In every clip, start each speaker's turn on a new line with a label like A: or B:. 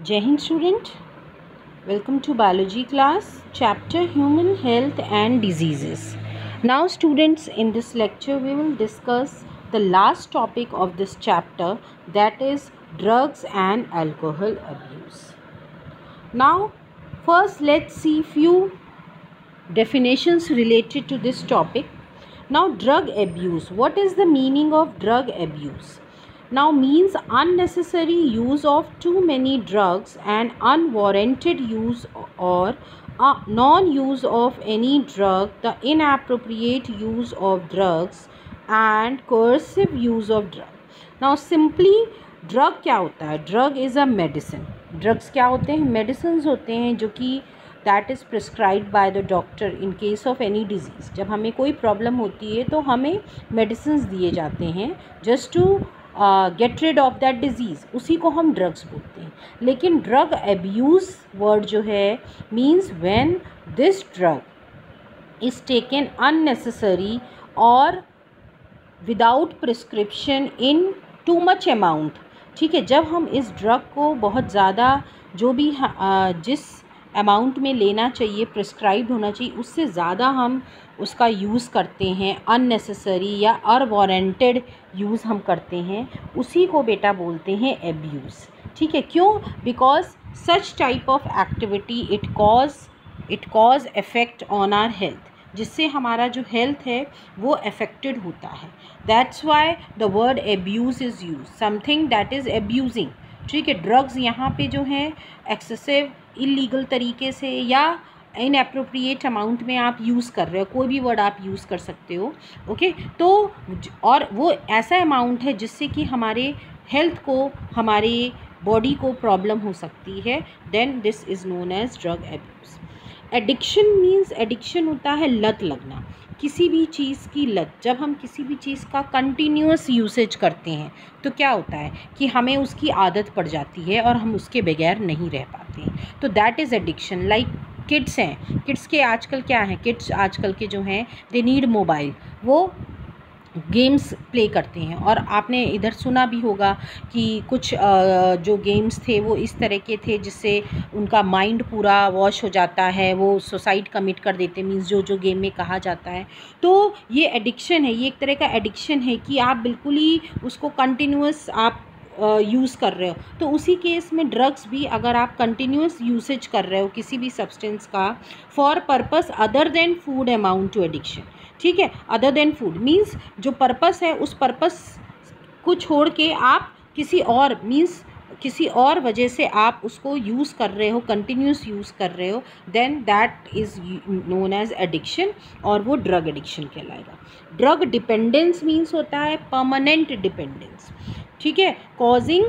A: Jai Hind student, welcome to biology class, chapter human health and diseases. Now students, in this lecture we will discuss the last topic of this chapter, that is drugs and alcohol abuse. Now first let's see few definitions related to this topic. Now drug abuse, what is the meaning of drug abuse? Now means unnecessary use of too many drugs and unwarranted use or non-use of any drug, the inappropriate use of drugs and coercive use of drug. Now simply drug क्या होता है? Drug is a medicine. Drugs क्या होते हैं? Medicine होते हैं जो कि that is prescribed by the doctor in case of any disease. जब हमें कोई प्रॉब्लम होती है तो हमें मेडिसिन दिए जाते हैं just to get rid of that disease, उसी को हम ड्रग्स बोलते हैं. लेकिन ड्रग एब्यूज़ वर्ड जो है means when this drug is taken unnecessary और विदाउट प्रिस्क्रिप्शन इन टू मच अमाउंट. ठीक है, जब हम इस ड्रग को बहुत ज़्यादा जो भी जिस अमाउंट में लेना चाहिए, प्रिस्क्राइब्ड होना चाहिए, उससे ज़्यादा हम उसका यूज़ करते हैं, अननेसेसरी या अनवारंटेड यूज़ हम करते हैं, उसी को बेटा बोलते हैं एब्यूज़. ठीक है, क्यों? Because such type of activity it cause effect on our health, जिससे हमारा जो हेल्थ है वो अफेक्टेड होता है. That's why the word abuse is use, something that is abusing. ठीक है, ड्रग्स यहाँ पे जो हैं एक्सेसिव इलीगल तरीके से या इनएप्रोप्रिएट अमाउंट में आप यूज़ कर रहे हो, कोई भी वर्ड आप यूज़ कर सकते हो. ओके, तो और वो ऐसा अमाउंट है जिससे कि हमारे हेल्थ को, हमारे बॉडी को प्रॉब्लम हो सकती है, then this is known as drug abuse. Addiction means, addiction होता है लत लगना, किसी भी चीज़ की लत. जब हम किसी भी चीज़ का कंटिन्यूस यूसेज करते हैं तो क्या होता है कि हमें उसकी आदत पड़ जाती है और हम उसके बगैर नहीं रह पाते हैं. तो that is addiction. Like kids हैं, किड्स के आजकल क्या है, किड्स आजकल के जो हैं दे नीड मोबाइल, वो गेम्स प्ले करते हैं. और आपने इधर सुना भी होगा कि कुछ जो गेम्स थे वो इस तरह के थे जिससे उनका माइंड पूरा वॉश हो जाता है, वो सुसाइड कमिट कर देते, मीन्स जो गेम में कहा जाता है. तो ये एडिक्शन है, ये एक तरह का एडिक्शन है कि आप बिल्कुल ही उसको कंटिन्यूस आप यूज़ कर रहे हो. तो उसी केस में ड्रग्स भी, अगर आप कंटिन्यूस यूसेज कर रहे हो किसी भी सब्सटेंस का for purpose other than food amount to addiction. ठीक है, अदर देन फूड मीन्स जो पर्पस है उस पर्पस को छोड़ के आप किसी और मीन्स किसी और वजह से आप उसको यूज़ कर रहे हो, कंटिन्यूस यूज़ कर रहे हो, then that is known as addiction और वो ड्रग एडिक्शन कहलाएगा. ड्रग डिपेंडेंस मीन्स होता है परमानेंट डिपेंडेंस. ठीक है, causing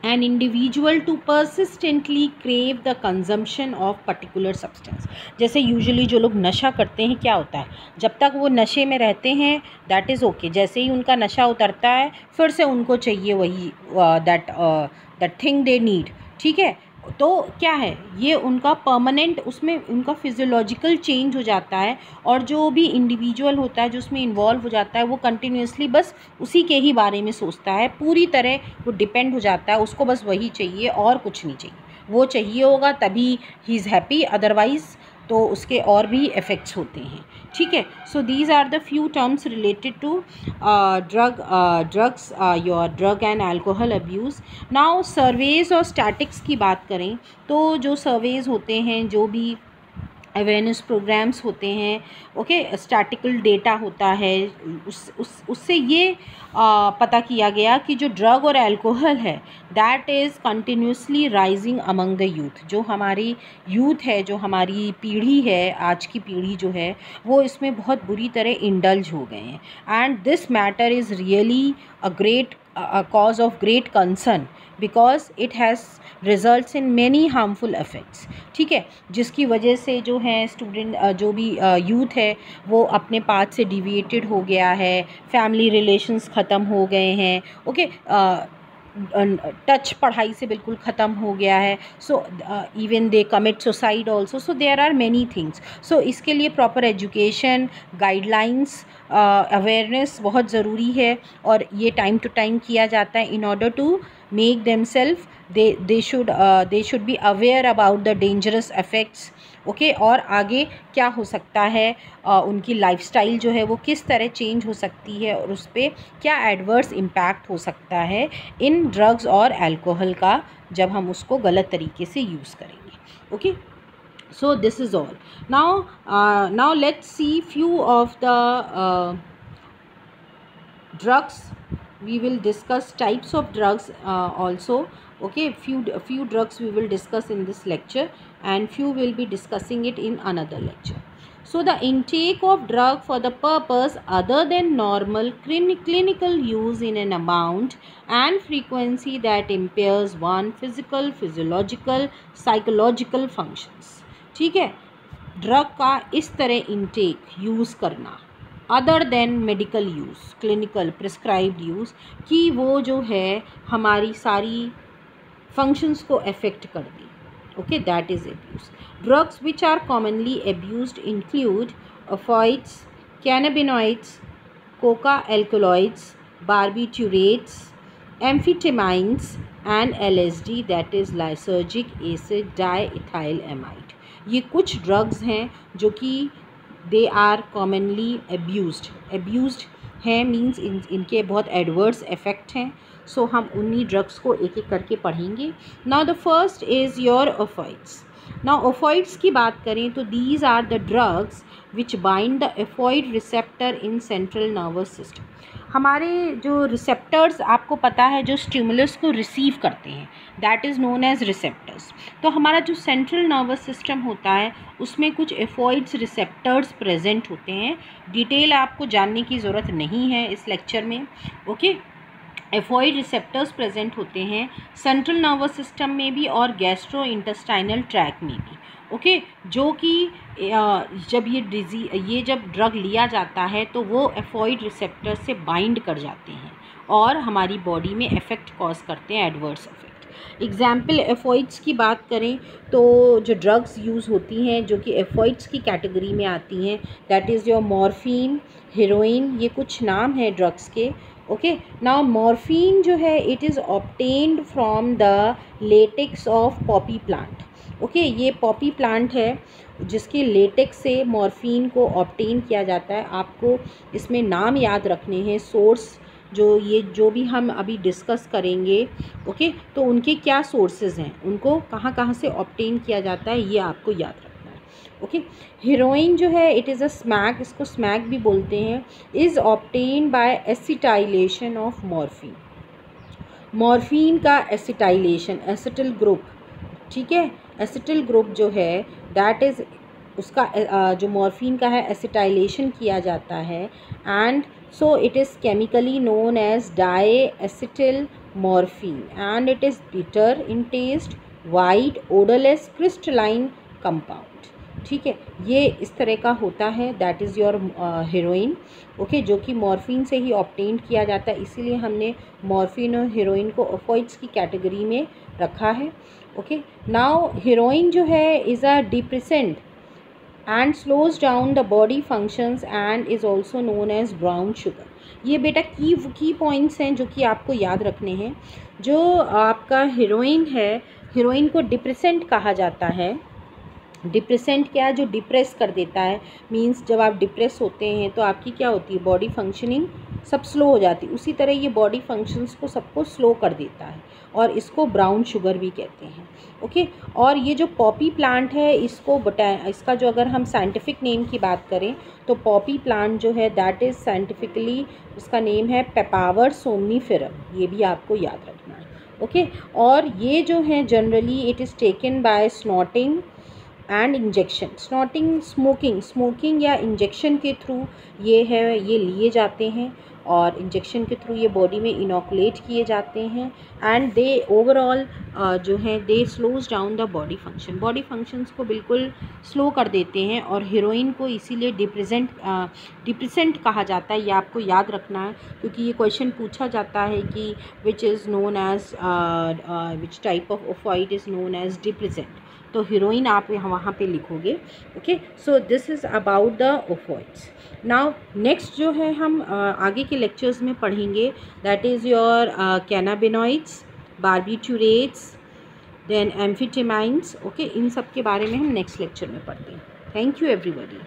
A: an individual to persistently crave the consumption of particular substance. जैसे यूजुअली जो लोग नशा करते हैं क्या होता है, जब तक वो नशे में रहते हैं दैट इज़ ओके, जैसे ही उनका नशा उतरता है फिर से उनको चाहिए वही दैट थिंग दे नीड. ठीक है, तो क्या है, ये उनका परमानेंट, उसमें उनका फिजियोलॉजिकल चेंज हो जाता है और जो भी इंडिविजुअल होता है जो उसमें इन्वॉल्व हो जाता है वो कंटिन्यूसली बस उसी के ही बारे में सोचता है, पूरी तरह वो डिपेंड हो जाता है, उसको बस वही चाहिए और कुछ नहीं चाहिए. वो चाहिए होगा तभी ही इज़ हैप्पी, अदरवाइज़ तो उसके और भी इफ़ेक्ट्स होते हैं. ठीक है, so these are the few terms related to drugs, your drug and alcohol abuse. Now surveys और स्टैटिक्स की बात करें तो जो सर्वेज़ होते हैं, जो भी अवेयरनेस प्रोग्राम्स होते हैं, ओके, स्टैटिकल डेटा होता है, उससे ये पता किया गया कि जो ड्रग और अल्कोहल है that is continuously rising among the youth. जो हमारी यूथ है, जो हमारी पीढ़ी है, आज की पीढ़ी जो है वो इसमें बहुत बुरी तरह इंडल्ज हो गए हैं. And this matter is really a great cause of great concern because it has results in many harmful effects. ठीक है, जिसकी वजह से जो है स्टूडेंट, जो भी यूथ है वो अपने पाथ से डिविएटेड हो गया है, फैमिली रिलेशंस ख़त्म हो गए हैं. ओके, टच पढ़ाई से बिल्कुल ख़त्म हो गया है. So even they commit suicide also. So there are many things. So इसके लिए प्रॉपर एजुकेशन, गाइडलाइंस, अवेयरनेस बहुत ज़रूरी है और ये टाइम टू टाइम किया जाता है in order to make themselves, they should be aware about the dangerous effects. Okay और आगे क्या हो सकता है, उनकी लाइफस्टाइल जो है वो किस तरह चेंज हो सकती है और उस पर क्या एडवर्स इम्पैक्ट हो सकता है इन ड्रग्स और अल्कोहल का, जब हम उसको गलत तरीके से यूज़ करेंगे. Okay, so this is all. Now let's see few of the drugs. We will discuss types of drugs also. Okay, few drugs we will discuss in this lecture, and few will be discussing it in another lecture. So the intake of drug for the purpose other than normal clinical use in an amount and frequency that impairs one physical, physiological, psychological functions. ठीक है, drug का इस तरह intake use करना other than medical use, clinical prescribed use, कि वो जो है हमारी सारी फंक्शंस को अफेक्ट कर दी. Okay, that is abuse. Drugs which are commonly abused include opioids, cannabinoids, coca alkaloids, barbiturates, amphetamines and LSD, that is lysergic acid diethylamide. ये कुछ ड्रग्स हैं जो कि दे आर कॉमनली एब्यूज्ड हैं, मीन्स इनके बहुत एडवर्स इफ़ेक्ट हैं. सो हम उन्हीं ड्रग्स को एक एक करके पढ़ेंगे. Now the first is your opioids. Now opioids की बात करें तो these are the drugs which bind the opioid receptor in central nervous system. हमारे जो रिसेप्टर्स आपको पता है जो स्टिमुलस को रिसीव करते हैं, that is known as receptors. तो हमारा जो सेंट्रल नर्वस सिस्टम होता है उसमें कुछ एफॉइड्स रिसेप्टर्स प्रेजेंट होते हैं. डिटेल आपको जानने की ज़रूरत नहीं है इस लेक्चर में. ओके, एफॉइड रिसेप्टर्स प्रेजेंट होते हैं सेंट्रल नर्वस सिस्टम में भी और गैस्ट्रो इंटेस्टाइनल ट्रैक में भी. ओके, जो कि जब ये जब ड्रग लिया जाता है तो वो एफॉइड रिसेप्टर से बाइंड कर जाते हैं और हमारी बॉडी में इफ़ेक्ट कॉज करते हैं, एडवर्स इफेक्ट. एग्जाम्पल एफॉइड्स की बात करें तो जो ड्रग्स यूज़ होती हैं जो कि एफॉइड्स की कैटेगरी में आती हैं, that is your morphine, heroin, ये कुछ नाम है ड्रग्स के. ओके, नाउ मॉर्फिन जो है it is obtained from the latex of Poppy plant. Okay, ये पॉपी प्लांट है जिसके लेटेक्स से मॉर्फिन को ऑब्टेन किया जाता है. आपको इसमें नाम याद रखने हैं, सोर्स जो भी हम अभी डिस्कस करेंगे. ओके, तो उनके क्या सोर्सेज हैं, उनको कहाँ कहाँ से ऑब्टेन किया जाता है, ये आपको याद रखना है. ओके, हीरोइन जो है इट इज़ अ स्मैक, इसको स्मैक भी बोलते हैं, is obtain bye acetylation of morphine. Morphine का एसिटाइलेशन, एसिटिल ग्रुप, ठीक है, एसिटिल ग्रुप जो है दैट इज़ उसका जो मॉर्फिन का है एसिटाइलेशन किया जाता है, and so it is chemically known as di acetyl morphine and it is bitter in taste, white, odourless, crystalline compound. ठीक है, ये इस तरह का होता है, that is your heroin. Okay, जो कि मॉर्फिन से ही ऑब्टेन किया जाता है, इसीलिए हमने मॉर्फिन और हीरोइन को ओफिड्स की कैटेगरी में रखा है. ओके, नाउ हीरोइन जो है is a depressant and slows down the body functions and is also known as brown sugar. ये बेटा की पॉइंट्स हैं जो कि आपको याद रखने हैं. जो आपका हीरोइन है, हीरोइन को डिप्रेसेंट कहा जाता है. डिप्रेसेंट क्या है, जो डिप्रेस कर देता है, मींस जब आप डिप्रेस होते हैं तो आपकी क्या होती है, बॉडी फंक्शनिंग सब स्लो हो जाती है. उसी तरह ये बॉडी फंक्शंस को सबको स्लो कर देता है और इसको ब्राउन शुगर भी कहते हैं. ओके, और ये जो पॉपी प्लांट है इसका जो अगर हम साइंटिफिक नेम की बात करें तो पॉपी प्लांट जो है दैट इज़ साइंटिफिकली उसका नेम है पेपावर सोमनीफेरम. ये भी आपको याद रखना है. ओके, और ये जो है generally it is taken by snorting and injection. Snorting smoking या इंजेक्शन के थ्रू ये लिए जाते हैं और इंजेक्शन के थ्रू ये बॉडी में इनोकुलेट किए जाते हैं, एंड दे ओवरऑल जो है they slows down the body functions को बिल्कुल स्लो कर देते हैं. और हीरोइन को इसीलिए डिप्रेसेंट कहा जाता है, ये आपको याद रखना है क्योंकि ये क्वेश्चन पूछा जाता है कि which is known as which type of opioid is known as depressant. तो हीरोइन आप वहाँ पे लिखोगे. Okay, so this is about the opioids. Now next जो है हम आगे के लेक्चर्स में पढ़ेंगे that is your cannabinoids, barbiturates, then amphetamines. Okay, इन सब के बारे में हम नेक्स्ट लेक्चर में पढ़ते हैं। Thank you everybody.